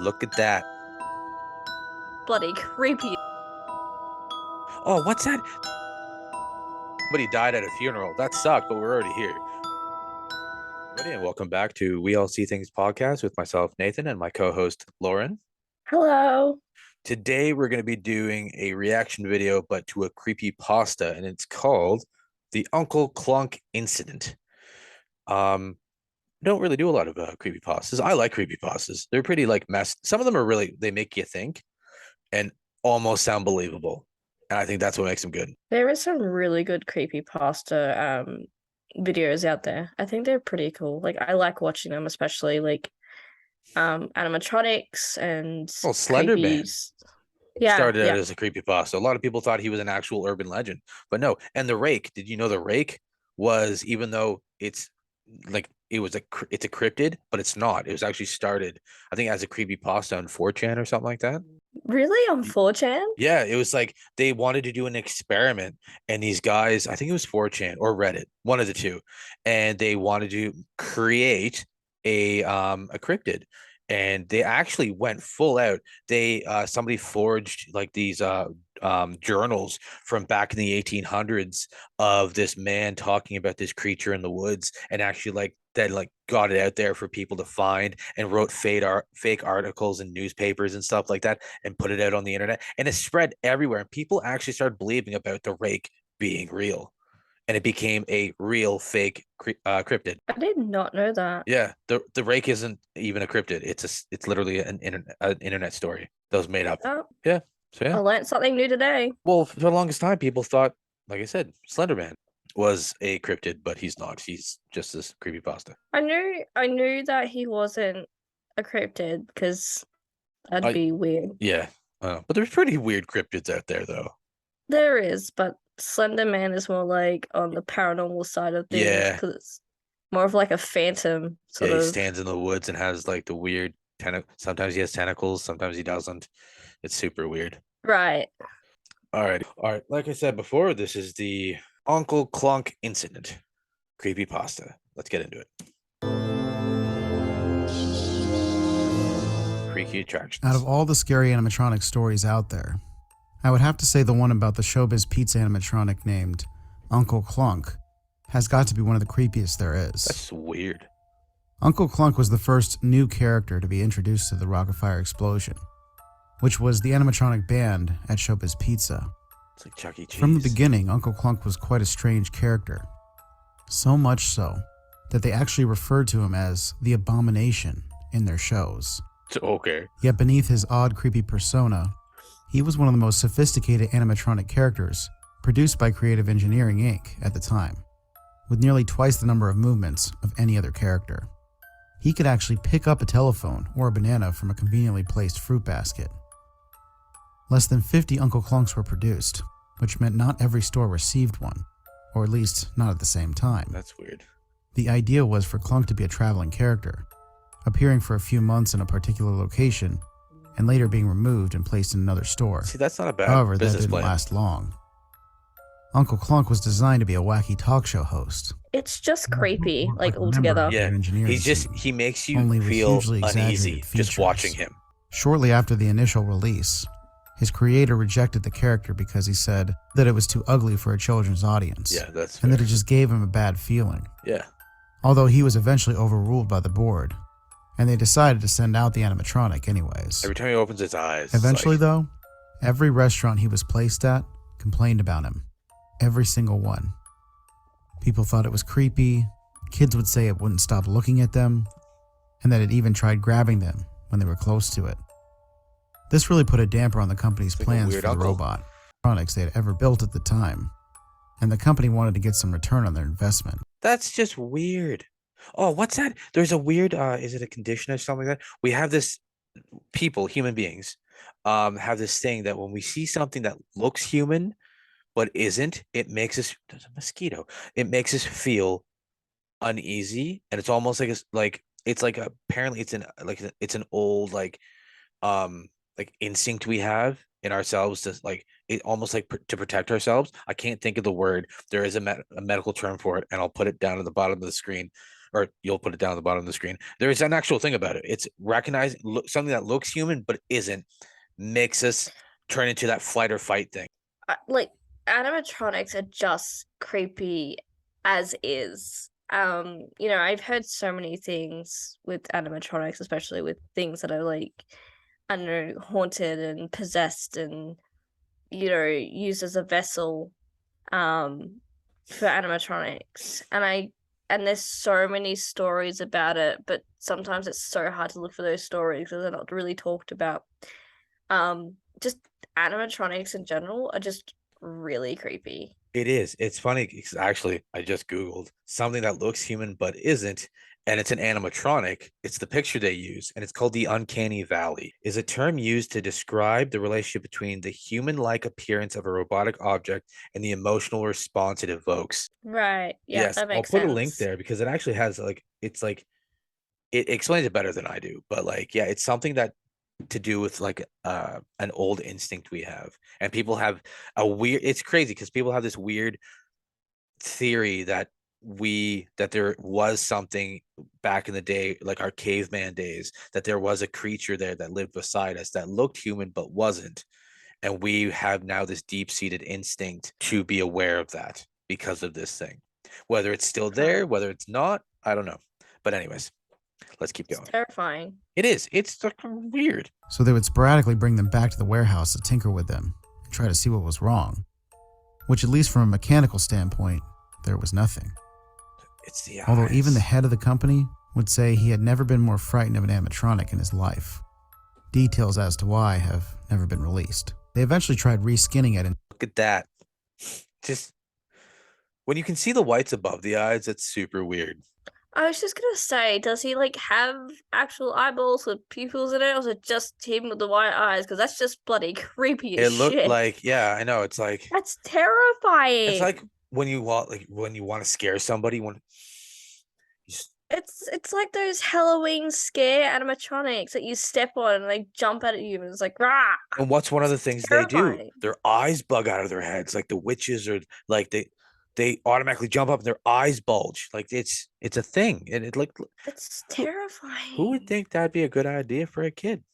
Look at that. Bloody creepy. Oh, what's that? Somebody died at a funeral. That sucked, but we're already here. Everybody, and welcome back to We All See Things podcast with myself, Nathan, and my co-host, Lauren. Hello. Today, we're going to be doing a reaction video, but to a creepy pasta, and it's called The Uncle Klunk Incident. Don't really do a lot of creepy pastas. I like creepy pastas. They're pretty like messed. Some of them are really, they make you think and almost sound believable. And I think that's what makes them good. There is some really good creepy pasta videos out there. I think they're pretty cool. Like I like watching them, especially like animatronics and Well, Slender creepy. Man Yeah, started out yeah. as a creepypasta. A lot of people thought he was an actual urban legend, but no. And the Rake, did you know the Rake was, even though it's like it's a cryptid, but it's not. It was actually started, I think, as a creepypasta on 4chan or something like that. Really on 4chan? Yeah, it was like they wanted to do an experiment, and these guys, I think it was 4chan or Reddit, one of the two, and they wanted to create a cryptid, and they actually went full out. They somebody forged like these journals from back in the 1800s of this man talking about this creature in the woods, and actually like that like got it out there for people to find, and wrote fake articles in newspapers and stuff like that, and put it out on the internet, and it spread everywhere, and people actually started believing about the Rake being real, and it became a real fake cryptid. I did not know that. Yeah, the Rake isn't even a cryptid. It's literally an internet story that was made up. Oh, Yeah. So I yeah. learned something new today. Well, for the longest time, people thought, like I said, Slender Man was a cryptid, but he's not. He's just this creepy pasta. I knew that he wasn't a cryptid because that'd I be weird. Yeah, but there's pretty weird cryptids out there, though. There is, but Slender Man is more like on the paranormal side of things Yeah, because it's more of like a phantom yeah. sort He of. stands in the woods and has like the weird Sometimes he has tentacles, sometimes he doesn't. It's super weird. Right. All right. Like I said before, this is the Uncle Klunk Incident. Creepy pasta. Let's get into it. Freaky attractions. Out of all the scary animatronic stories out there, I would have to say the one about the Showbiz Pizza animatronic named Uncle Klunk has got to be one of the creepiest there is. That's weird. Uncle Klunk was the first new character to be introduced to the Rock-afire Explosion, which was the animatronic band at Showbiz Pizza. It's like Chuck E. Cheese. From the beginning, Uncle Klunk was quite a strange character. So much so that they actually referred to him as the Abomination in their shows. Okay. Yet beneath his odd, creepy persona, he was one of the most sophisticated animatronic characters produced by Creative Engineering Inc. at the time, with nearly twice the number of movements of any other character. He could actually pick up a telephone or a banana from a conveniently placed fruit basket. Less than 50 Uncle Klunks were produced, which meant not every store received one, or at least not at the same time. That's weird. The idea was for Klunk to be a traveling character, appearing for a few months in a particular location, and later being removed and placed in another store. See, that's not a bad However, that business didn't plan. last long. Uncle Klunk was designed to be a wacky talk show host. It's just creepy, like a member altogether. of Yeah, the engineering team, he makes you only with feel hugely uneasy exaggerated just watching features. him. Shortly after the initial release, his creator rejected the character because he said that it was too ugly for a children's audience, Yeah, that's and fair. that it just gave him a bad feeling. Yeah. Although he was eventually overruled by the board, and they decided to send out the animatronic anyways. Every time he opens his eyes. Eventually, like, though, every restaurant he was placed at complained about him. Every single one. People thought it was creepy, kids would say it wouldn't stop looking at them, and that it even tried grabbing them when they were close to it. This really put a damper on the company's like a plans weird for the uncle. robot products they had ever built at the time, and the company wanted to get some return on their investment. That's just weird. Oh, what's that? There's a weird is it a condition or something like that? We have this human beings, have this thing that when we see something that looks human but isn't, it makes us, there's a mosquito. It makes us feel uneasy, and it's almost like it's like apparently it's an old like instinct we have in ourselves to like it almost like to protect ourselves. I can't think of the word. There is a medical term for it, and I'll put it down at the bottom of the screen. or you'll put it down at the bottom of the screen. There is an actual thing about it. It's recognizing something that looks human but isn't, makes us turn into that flight or fight thing. Like animatronics are just creepy as is. I've heard so many things with animatronics, especially with things that are like, I don't know, haunted and possessed and used as a vessel for animatronics. And there's so many stories about it, but sometimes it's so hard to look for those stories because they're not really talked about. Just animatronics in general are just really creepy. It is. It's funny because actually I just Googled something that looks human but isn't, and it's an animatronic. It's the picture they use, and it's called the Uncanny Valley. Is a term used to describe the relationship between the human-like appearance of a robotic object and the emotional response it evokes. Right. Yeah, Yes, that I'll makes put a link sense. there because it actually has like it explains it better than I do. But like, yeah, it's something that to do with like an old instinct we have, and people have a weird. It's crazy because people have this weird theory that there was something back in the day, like our caveman days, that there was a creature there that lived beside us that looked human but wasn't, and we have now this deep-seated instinct to be aware of that because of this thing. Whether it's still there, whether it's not, I don't know. But anyways, let's keep It's going. terrifying. It is. It's like weird. So they would sporadically bring them back to the warehouse to tinker with them and try to see what was wrong. Which, at least from a mechanical standpoint, there was nothing. It's the eyes. Although even the head of the company would say he had never been more frightened of an animatronic in his life. Details as to why have never been released. They eventually tried reskinning it and Look at that. Just when you can see the whites above the eyes, it's super weird. I was just gonna say, does he like have actual eyeballs with pupils in it, or is it just him with the white eyes? Because that's just bloody creepy as It looked shit. like, yeah, I know. It's like That's terrifying. it's like when you want to scare somebody when you It's like those Halloween scare animatronics that you step on and they jump out at you and it's like rah. and what's one of the things they do? Terrifying. Their eyes bug out of their heads, like the witches, or like they automatically jump up and their eyes bulge. Like it's a thing, and it like It's who terrifying. would think that'd be a good idea for a kid?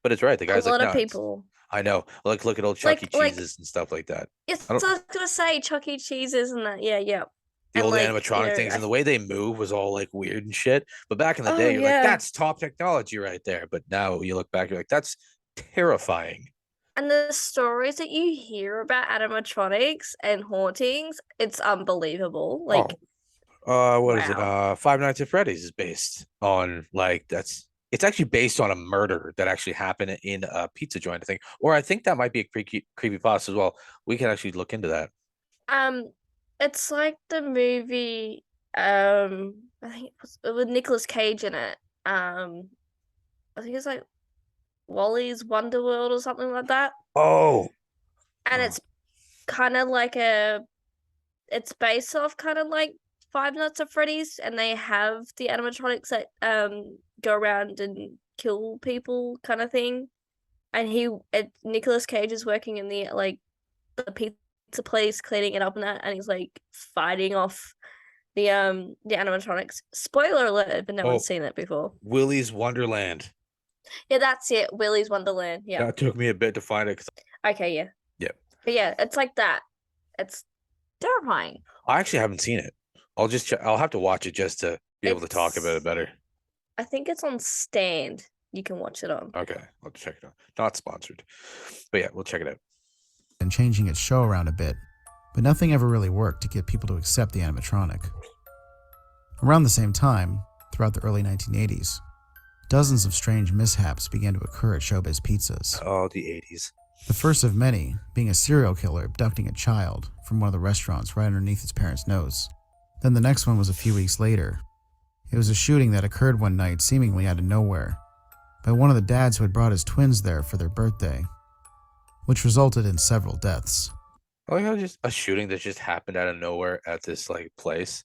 But it's right. The A guy's like, lot of no, people. I know. Like look at old Chuck E. Like Cheese's and stuff like that. yes, I I don't was gonna say Chuck E. Cheese's and that. Yeah. the And old like, animatronic things, and the way they move was all like weird and shit. But back in the oh day, you're like, yeah. that's top technology right there. But now you look back, you're like, that's terrifying. And the stories that you hear about animatronics and hauntings, it's unbelievable. Like, What is it? wow. Five Nights at Freddy's is based on like it's actually based on a murder that actually happened in a pizza joint, I think. Or I think that might be a creepy pasta as well. We can actually look into that. It's like the movie, I think it was with Nicolas Cage in it. I think it's like Wally's Wonderworld or something like that. Oh, And it's kind of like it's based off kind of like Five Nights at Freddy's, and they have the animatronics that go around and kill people kind of thing. And Nicolas Cage is working in the pizza place, cleaning it up and that, and he's like fighting off the animatronics. Spoiler alert, but no one's seen it before. Willy's Wonderland. Yeah, that's it. Willy's Wonderland. Yeah. That took me a bit to find it. Okay, yeah. Yeah. But yeah, it's like that. It's terrifying. I actually haven't seen it. I'll have to watch it just to be able to talk about it better. I think it's on Stand. You can watch it on. Okay, I'll check it out. Not sponsored, but yeah, we'll check it out. and changing its show around a bit, but nothing ever really worked to get people to accept the animatronic. Around the same time, throughout the early 1980s, dozens of strange mishaps began to occur at Showbiz Pizzas. Oh, the 80s. The first of many being a serial killer abducting a child from one of the restaurants right underneath his parents' nose. Then the next one was a few weeks later. It was a shooting that occurred one night seemingly out of nowhere by one of the dads who had brought his twins there for their birthday, which resulted in several deaths. Oh, yeah, just a shooting that just happened out of nowhere at this like place.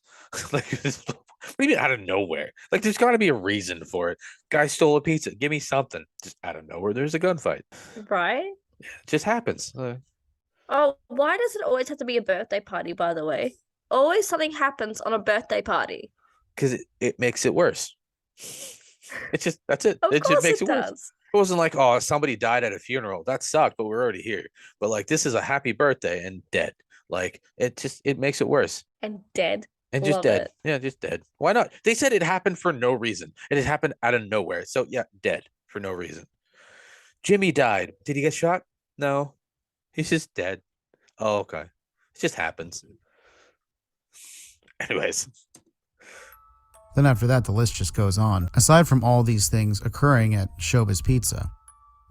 Like, what do you mean out of nowhere? Like, there's got to be a reason for it. Guy stole a pizza. Give me something. Just out of nowhere, there's a gunfight. Right? It just happens. Oh, why does it always have to be a birthday party, by the way? Always something happens on a birthday party. because it makes it worse. It's just that's it. Of It just course makes it it worse. does. It wasn't like, oh, somebody died at a funeral. That sucked, but we're already here. But like this is a happy birthday and dead. Like it makes it worse. And dead. And just Love dead. it. Yeah, just dead. Why not? They said it happened for no reason. It happened out of nowhere. So yeah, dead for no reason. Jimmy died. Did he get shot? No. He's just dead. Oh, okay. It just happens. Anyways. Then after that, the list just goes on. Aside from all these things occurring at Showbiz Pizza,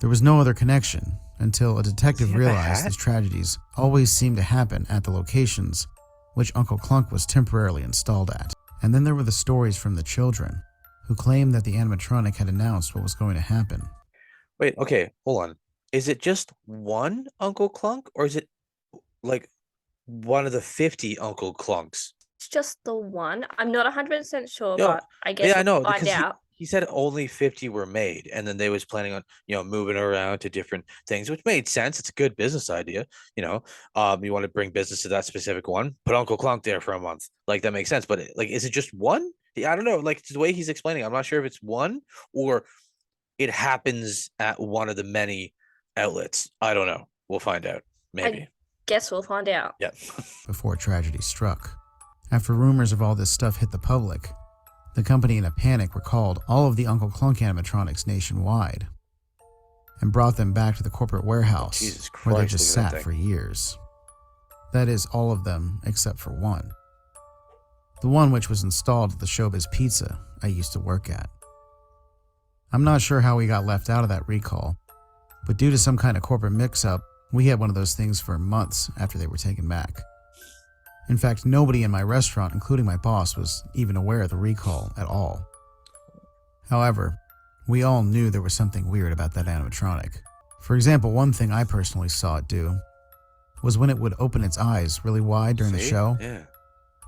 there was no other connection until a detective realized these tragedies always seemed to happen at the locations which Uncle Klunk was temporarily installed at. And then there were the stories from the children, who claimed that the animatronic had announced what was going to happen. Wait, okay, hold on. Is it just one Uncle Klunk, or is it like one of the 50 Uncle Klunks? It's just the one. I'm not 100% sure, Yo, but I guess yeah, I we'll know find because out. he said only 50 were made, and then they was planning on moving around to different things, which made sense. It's a good business idea. You want to bring business to that specific one, put Uncle Clunk there for a month, like that makes sense. But like, is it just one? Yeah, I don't know. Like it's the way he's explaining, I'm not sure if it's one or it happens at one of the many outlets. I don't know. We'll find out. Maybe. I guess we'll find out. Yeah. Before tragedy struck. After rumors of all this stuff hit the public, the company in a panic recalled all of the Uncle Klunk animatronics nationwide and brought them back to the corporate warehouse Jesus Christ, where they just look at that sat thing. for years. That is, all of them except for one. The one which was installed at the Showbiz Pizza I used to work at. I'm not sure how we got left out of that recall, but due to some kind of corporate mix-up, we had one of those things for months after they were taken back. In fact, nobody in my restaurant, including my boss, was even aware of the recall at all. However, we all knew there was something weird about that animatronic. For example, one thing I personally saw it do was when it would open its eyes really wide during the show, Yeah.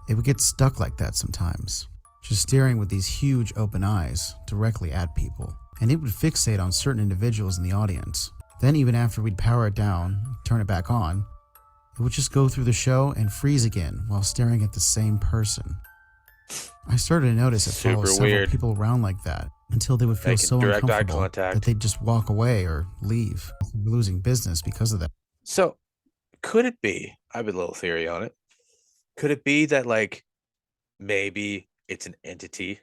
it would get stuck like that sometimes, just staring with these huge open eyes directly at people. And it would fixate on certain individuals in the audience. Then even after we'd power it down, turn it back on, it would just go through the show and freeze again while staring at the same person. I started to notice it followed several weird. people around like that until they would feel Making so direct eye uncomfortable contact. that they'd just walk away or leave, losing business because of that. So could it be? I have a little theory on it. Could it be that like maybe it's an entity,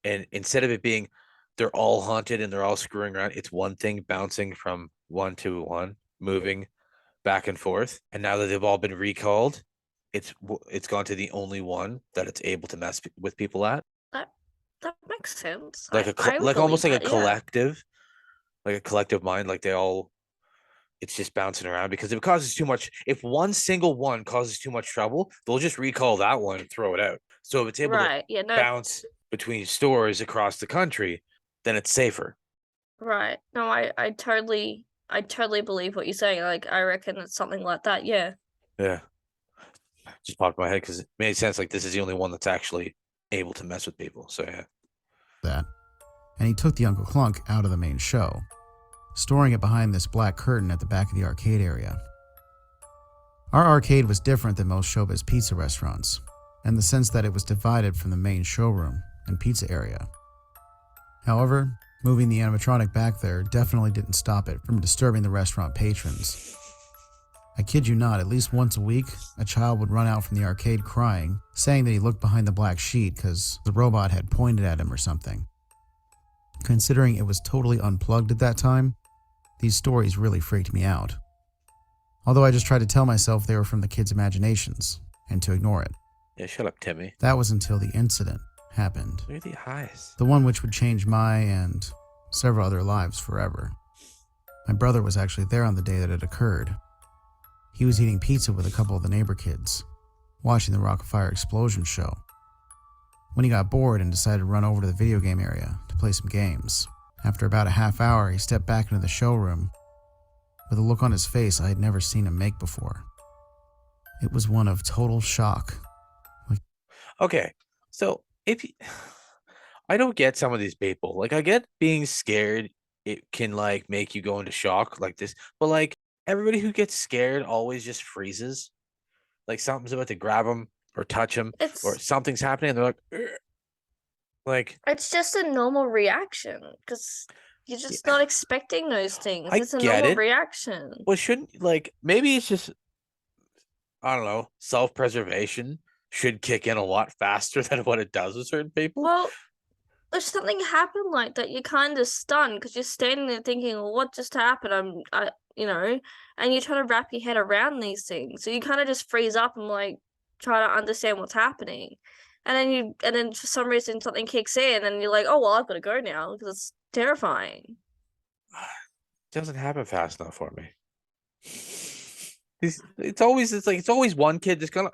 and instead of it being they're all haunted and they're all screwing around, it's one thing bouncing from one to one, moving back and forth. And now that they've all been recalled, it's gone to the only one that it's able to mess with people at. That makes sense. Like I would like almost believe like that, yeah. like a collective mind. Like it's just bouncing around because if it causes too much, if one single one causes too much trouble, they'll just recall that one and throw it out. So if it's able to Right. Yeah, no. bounce between stores across the country, then it's safer. Right. No, I totally believe what you're saying. Like I reckon it's something like that, yeah. Yeah. Just popped in my head because it made sense. Like this is the only one that's actually able to mess with people. So yeah. That. And he took the Uncle Klunk out of the main show, storing it behind this black curtain at the back of the arcade area. Our arcade was different than most Showbiz pizza restaurants, in the sense that it was divided from the main showroom and pizza area. However, moving the animatronic back there definitely didn't stop it from disturbing the restaurant patrons. I kid you not, at least once a week, a child would run out from the arcade crying, saying that he looked behind the black sheet because the robot had pointed at him or something. Considering it was totally unplugged at that time, these stories really freaked me out. Although I just tried to tell myself they were from the kids' imaginations, and to ignore it. Yeah, shut up, Timmy. That was until the incident happened. Look at the eyes. The one which would change my and several other lives forever. My brother was actually there on the day that it occurred. He was eating pizza with a couple of the neighbor kids, watching the Rock of Fire explosion show, when he got bored and decided to run over to the video game area to play some games. After about a half hour, he stepped back into the showroom with a look on his face I had never seen him make before. It was one of total shock. Okay, so I don't get some of these people. Like I get being scared, it can like make you go into shock like this, but like everybody who gets scared always just freezes. Like something's about to grab them or touch them or It's something's happening and they're like, "Ugh." Like, It's just a normal reaction because you're just not expecting those things. I It's a get normal it. reaction. Well, shouldn't like maybe it's just I don't know, self-preservation should kick in a lot faster than what it does with certain people. Well, if something happened like that, you're kind of stunned because you're standing there thinking, well, what just happened? And you're trying to wrap your head around these things. So you kind of just freeze up and like try to understand what's happening. And then for some reason something kicks in and you're like, oh, well, I've got to go now because it's terrifying. It doesn't happen fast enough for me. It's always one kid just gonna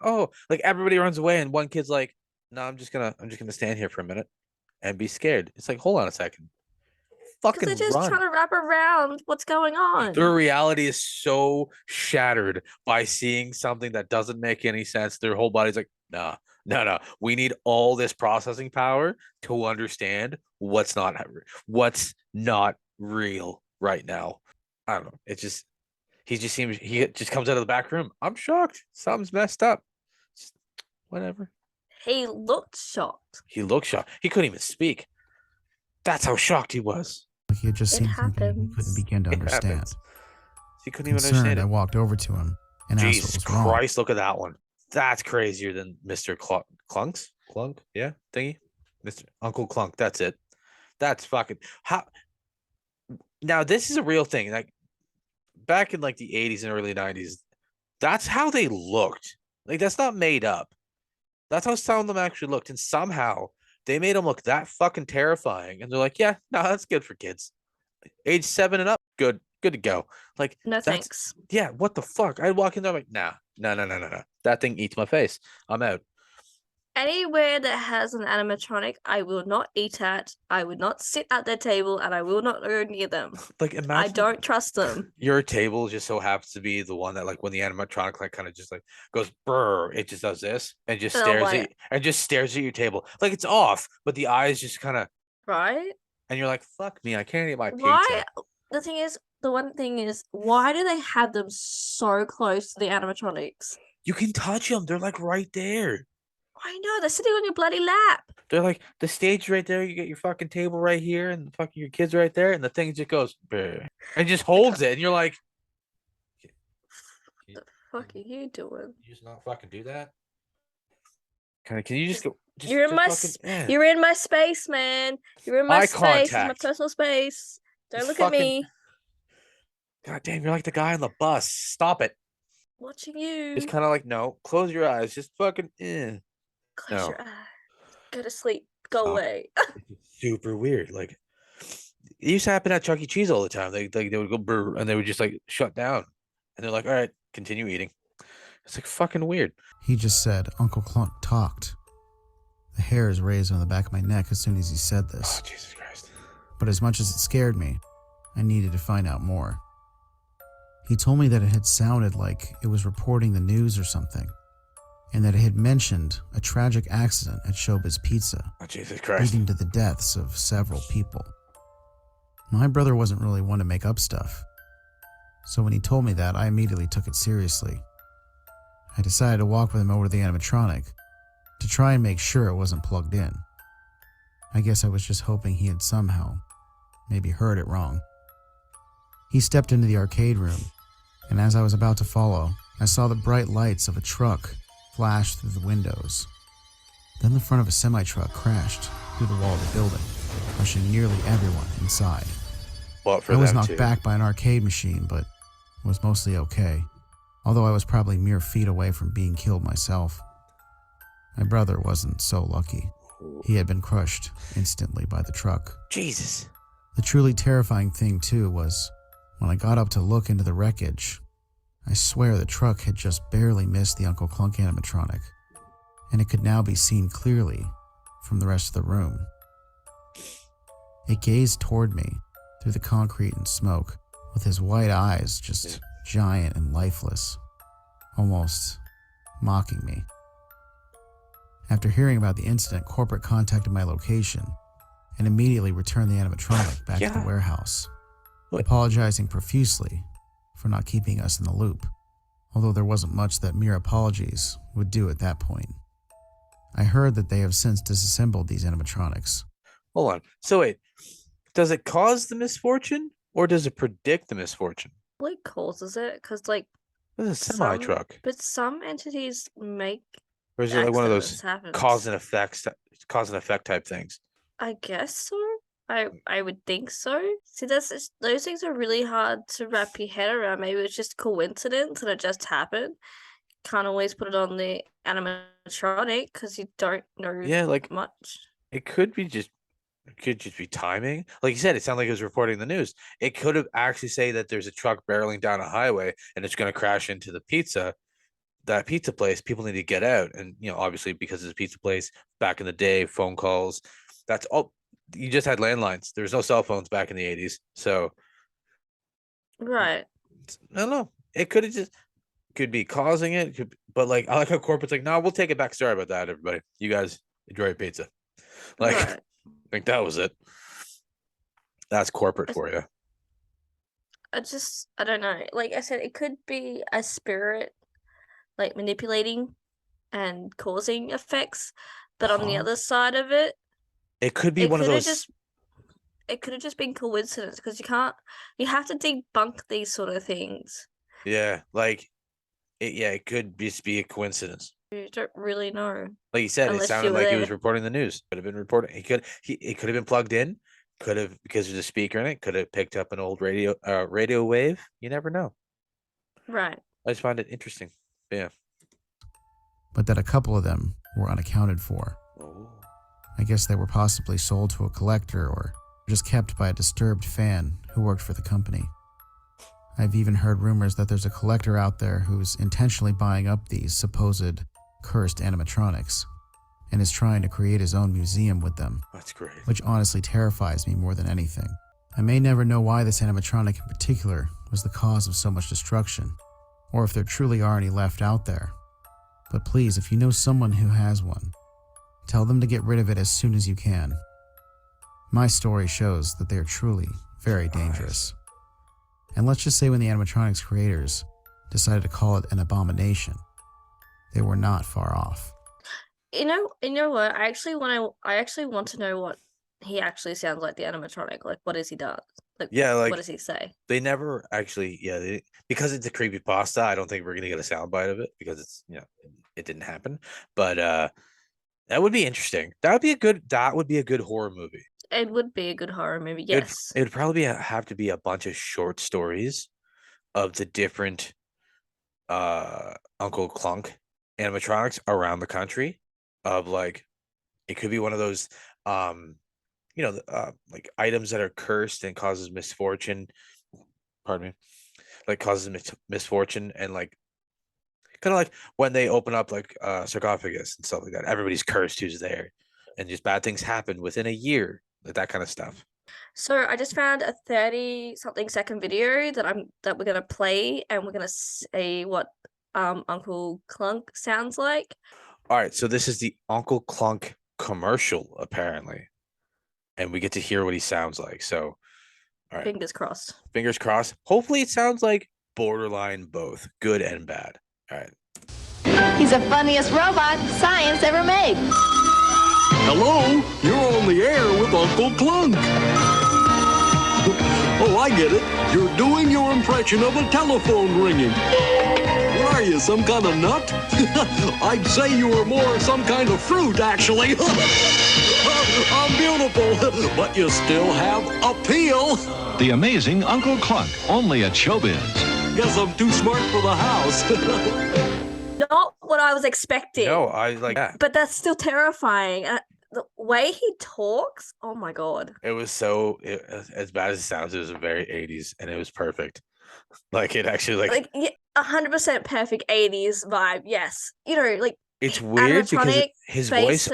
like everybody runs away and one kid's like, no, I'm just gonna stand here for a minute and be scared. It's like, hold on a second. Because they're Fucking just run. trying to wrap around what's going on. Their reality is so shattered by seeing something that doesn't make any sense. Their whole body's like, nah, no, no. We need all this processing power to understand what's not real right now. I don't know. He just comes out of the back room. I'm shocked. Something's messed up. Just, whatever. He looked shocked. He looked shocked. He couldn't even speak. That's how shocked he was. Like he had just It seen something he couldn't happens. begin to It understand. happens. He couldn't even Concerned, understand I it. walked over to him and asked what Jesus was wrong. Christ, look at that one. That's crazier than Mr. Clunk's? Clunk? Yeah, thingy? Mr. Uncle Klunk, that's it. That's fucking how now this is a real thing. Like back in like the 80s and early 90s, that's how they looked. Like that's not made up. That's how some of them actually looked. And somehow they made them look that fucking terrifying. And they're like, yeah, no, that's good for kids. Age 7 and up, good to go. Like No that's thanks. yeah, what the fuck? I'd walk in there like, nah, no, no, no, no, no. That thing eats my face. I'm out. Anywhere that has an animatronic, I will not eat at. I would not sit at their table, and I will not go near them. Like I imagine don't trust them. your table just so happens to be the one that like when the animatronic like kind of just like goes brr, it just does this and just And I'm stares like- at your table. Like it's off, but the eyes just kind of Right? and you're like, fuck me, I can't eat my pizza. Why? The one thing is, why do they have them so close to the animatronics? You can touch them. They're like right there. I know, they're sitting on your bloody lap. They're like the stage right there. You get your fucking table right here, and fucking your kids right there, and the thing just goes brr, and just holds it, and you're like, The fuck are you doing? you just not fucking do that. Can you just go? Just, You're in just my fucking, yeah. You're in my space, man. You're in my Eye space. It's my contact. personal space. Don't Just look at fucking- me. God damn, you're like the guy on the bus. Stop it. Watching you. Just kind of like no. Close your eyes. Just fucking. Close no. your eyes. Go to sleep. Go Stop. away. It's super weird. Like it used to happen at Chuck E. Cheese all the time. They would go brr, and they would just like shut down, and they're like, all right, continue eating. It's like fucking weird. He just said Uncle Klunk talked. The hairs raised on the back of my neck as soon as he said this. Oh, Jesus Christ. But as much as it scared me, I needed to find out more. He told me that it had sounded like it was reporting the news or something, and that it had mentioned a tragic accident at Showbiz Pizza, Oh, Jesus Christ. leading to the deaths of several people. My brother wasn't really one to make up stuff, so when he told me that, I immediately took it seriously. I decided to walk with him over to the animatronic to try and make sure it wasn't plugged in. I guess I was just hoping he had somehow maybe heard it wrong. He stepped into the arcade room, and as I was about to follow, I saw the bright lights of a truck flash through the windows. Then the front of a semi-truck crashed through the wall of the building, crushing nearly everyone inside. But for I was them knocked too. back by an arcade machine, but was mostly okay, although I was probably mere feet away from being killed myself. My brother wasn't so lucky. He had been crushed instantly by the truck. Jesus. The truly terrifying thing, too, was when I got up to look into the wreckage, I swear the truck had just barely missed the Uncle Klunk animatronic, and it could now be seen clearly from the rest of the room. It gazed toward me through the concrete and smoke, with his white eyes just giant and lifeless, almost mocking me. After hearing about the incident, corporate contacted my location and immediately returned the animatronic back to the Yeah. warehouse, What? apologizing profusely for not keeping us in the loop, although there wasn't much that mere apologies would do at that point. I heard that they have since disassembled these animatronics. Hold on. So wait, does it cause the misfortune or does it predict the misfortune? What causes it? Because like This is a semi truck. but some entities make Or is it like one of those accidents happen. cause and effect type things? I guess so. I would think so. See, those things are really hard to wrap your head around. Maybe it's just coincidence and it just happened. Can't always put it on the animatronic because you don't know like much. It could just be timing. Like you said, it sounded like it was reporting the news. It could have actually say that there's a truck barreling down a highway and it's going to crash into that pizza place. People need to get out. And, obviously because it's a pizza place back in the day, phone calls, that's all. You just had landlines. There was no cell phones back in the 80s. So, right. I don't know. It could be causing it. But like, I like how corporate's like, no, we'll take it back. Sorry about that, everybody. You guys enjoy your pizza. Like, right. I think that was it. That's corporate for you. I don't know. Like I said, it could be a spirit like manipulating and causing effects. But on the other side of it, it could be one of those. It could have just been coincidence because you have to debunk these sort of things. Yeah, it could just be a coincidence. You don't really know. Like you said, it sounded like he was reporting the news. Could have been reporting. It could have been plugged in. Could have, because there's a speaker in it. Could have picked up an old radio wave. You never know. Right. I just find it interesting. Yeah. But that a couple of them were unaccounted for. Oh. I guess they were possibly sold to a collector or just kept by a disturbed fan who worked for the company. I've even heard rumors that there's a collector out there who's intentionally buying up these supposed cursed animatronics and is trying to create his own museum with them. That's great. Which honestly terrifies me more than anything. I may never know why this animatronic in particular was the cause of so much destruction, or if there truly are any left out there. But please, if you know someone who has one, tell them to get rid of it as soon as you can. My story shows that they are truly very dangerous. And let's just say when the animatronics creators decided to call it an abomination, they were not far off. You know what? I actually want to know what he actually sounds like, the animatronic. Like, what does he do? Like, what does he say? They never actually, because it's a creepypasta. I don't think we're gonna get a soundbite of it because it's it didn't happen. But that would be interesting. That would be a good horror movie. It would be a good horror movie. Yes, it would probably have to be a bunch of short stories of the different Uncle Klunk animatronics around the country. Of like, it could be one of those like items that are cursed and causes misfortune. Pardon me, like causes misfortune and like kind of like when they open up like sarcophagus and stuff like that. Everybody's cursed who's there, and just bad things happen within a year, like that kind of stuff. So I just found a 30-something second video that we're gonna play, and we're gonna say what Uncle Klunk sounds like. All right, so this is the Uncle Klunk commercial, apparently, and we get to hear what he sounds like. So, all right, fingers crossed. Fingers crossed. Hopefully, it sounds like borderline both good and bad. All right. He's the funniest robot science ever made. Hello, you're on the air with Uncle Klunk. Oh, I get it. You're doing your impression of a telephone ringing. What are you, some kind of nut? I'd say you were more some kind of fruit, actually. I'm beautiful, but you still have appeal. The amazing Uncle Klunk, only at Showbiz. Guess I'm too smart for the house. Not what I was expecting. No, I like that. But that's still terrifying. The way he talks, oh my god. It was as bad as it sounds, it was very 80s and it was perfect. Like it actually like 100% perfect 80s vibe. Yes. it's weird because his voice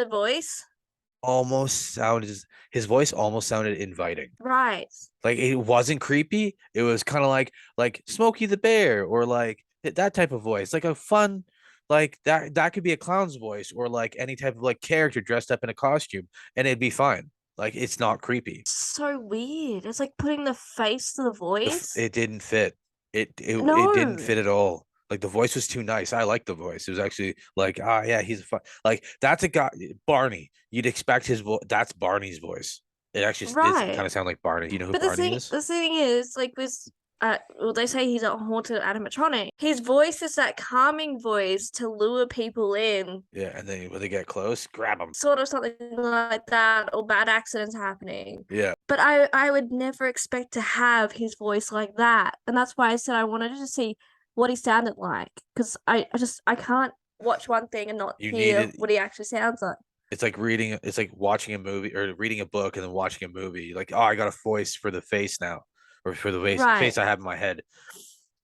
his voice almost sounded inviting. Right. Like it wasn't creepy. It was kind of like Smokey the Bear or like that type of voice. Like a fun like that could be a clown's voice or like any type of like character dressed up in a costume and it'd be fine. Like it's not creepy. So weird. It's like putting the face to the voice. It didn't fit. It didn't fit at all. Like the voice was too nice. I like the voice. It was actually like, ah, yeah, he's a fun. Like that's a guy, Barney. You'd expect his voice. That's Barney's voice. It actually did kind Right. of sound like Barney. You know who But Barney is? the thing is, like with well, they say he's a haunted animatronic. His voice is that calming voice to lure people in, Yeah, and then when they get close, grab him. sort of something like that, or bad accidents happening. Yeah, But I would never expect to have his voice like that, and that's why I said I wanted to see what he sounded like, because I can't watch one thing and not you hear needed. what he actually sounds like. It's like reading. It's like watching a movie or reading a book and then watching a movie. Like, oh, I got a voice for the face now, or for the face Right, I have in my head.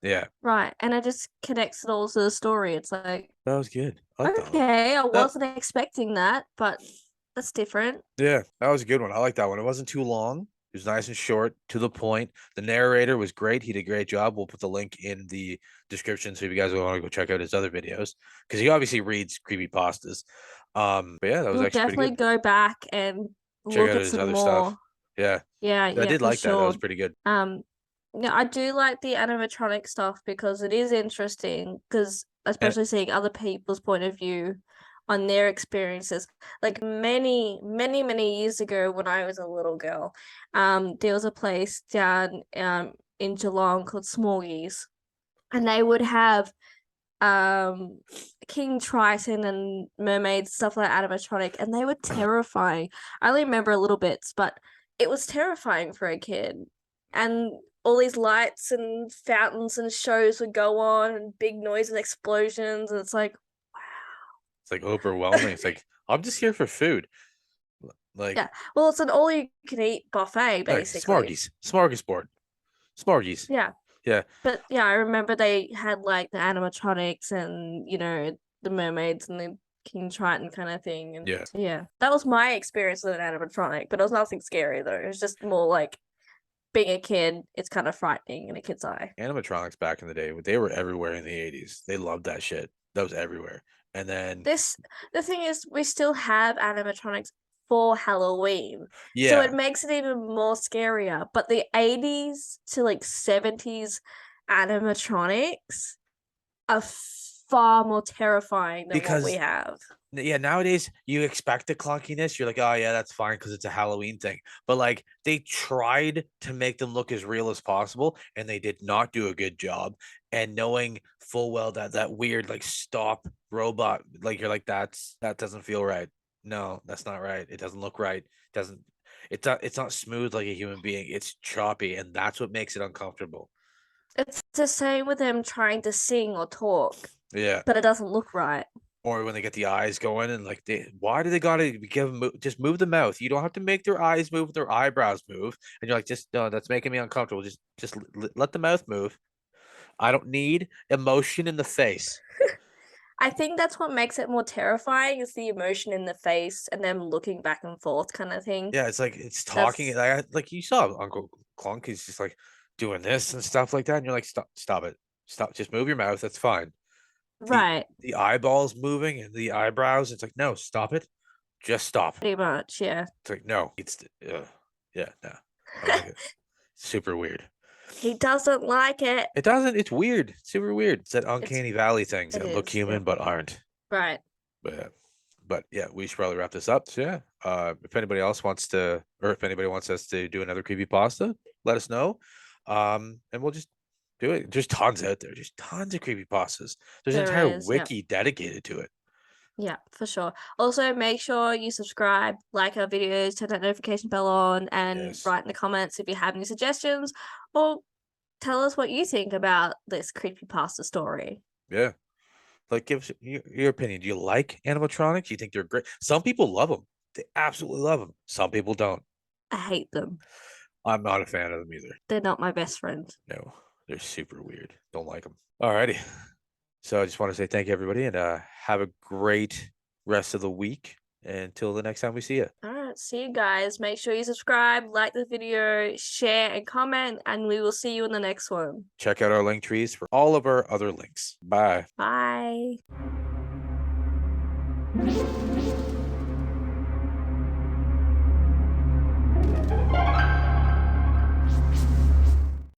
Yeah, right, and it just connects it all to the story. It's like, that was good. I like that one. okay, I That, wasn't expecting that, but that's different. yeah, that was a good one. I like that one. It wasn't too long. It was nice and short, to the point. The narrator was great. He did a great job. We'll put the link in the description so if you guys want to go check out his other videos because he obviously reads creepypastas. But yeah, that was We'll actually pretty definitely good. go back and Check look out at his some other stuff. more. Yeah, Yeah, I yeah, did for like that. That sure. was pretty good. Yeah, I do like the animatronic stuff because it is interesting, because And especially seeing other people's point of view on their experiences. Like many years ago when I was a little girl, there was a place down in Geelong called Smorgies, and they would have King Triton and mermaids, stuff like animatronic, and they were terrifying. I only remember a little bits, but it was terrifying for a kid. And all these lights and fountains and shows would go on, and big noise and explosions, and it's like, it's like overwhelming. It's like I'm just here for food. Like, yeah. Well, it's an all you can eat buffet, like basically. smorgasbord, smorgies. Yeah. Yeah, But yeah, I remember they had like the animatronics and, the mermaids and the King Triton kind of thing. And yeah. yeah, that was my experience with an animatronic, but it was nothing scary though. It was just more like being a kid, it's kind of frightening in a kid's eye. Animatronics back in the day, they were everywhere in the 80s. They loved that shit. That was everywhere. And then, The thing is, we still have animatronics for Halloween. So yeah, it makes it even more scarier. But the 80s to like 70s animatronics are far more terrifying than what we because have. yeah, nowadays you expect the clunkiness. You're like, oh yeah, that's fine because it's a Halloween thing. But like they tried to make them look as real as possible, and they did not do a good job. And knowing full well that that weird like stop robot, like you're like, that doesn't feel right. No, that's not right. It doesn't look right. It doesn't. It's not smooth like a human being. It's choppy, and that's what makes it uncomfortable. It's the same with them trying to sing or talk, Yeah. but it doesn't look right. Or when they get the eyes going and like why do they gotta give them just move the mouth? You don't have to make their eyes move, their eyebrows move, and you're like, just no, that's making me uncomfortable. Just let the mouth move. I don't need emotion in the face. I think that's what makes it more terrifying, is the emotion in the face and them looking back and forth kind of thing. Yeah, it's like it's talking. Like you saw Uncle Clunk, he's just like doing this and stuff like that, and you're like, stop it, stop, just move your mouth. That's fine. Right, The eyeballs moving and the eyebrows. It's like, no, stop it, just stop. pretty much, yeah. It's like, no, yeah, no, I don't like it. Super weird. He doesn't like it. It doesn't. It's weird. It's super weird. It's that It's uncanny valley things it that look is, yeah. human but aren't. Right. But yeah, we should probably wrap this up. So yeah, if anybody else wants to, or if anybody wants us to do another creepy pasta, let us know. And we'll just do it. There's tons out there. There's tons of creepy pastas. There's an There entire is, yeah. wiki dedicated to it. Yeah, for sure. Also, make sure you subscribe, like our videos, turn that notification bell on, and Yes. write in the comments if you have any suggestions, or tell us what you think about this creepypasta story. Yeah. Like, give us your opinion. Do you like animatronics? You think they're great? Some people love them. They absolutely love them. Some people don't. I hate them. I'm not a fan of them either. They're not my best friend. No, they're super weird. Don't like them. Alrighty. So I just want to say thank you, everybody, and have a great rest of the week. Until the next time we see you. All right, see you guys. Make sure you subscribe, like the video, share, and comment, and we will see you in the next one. Check out our link trees for all of our other links. Bye. Bye.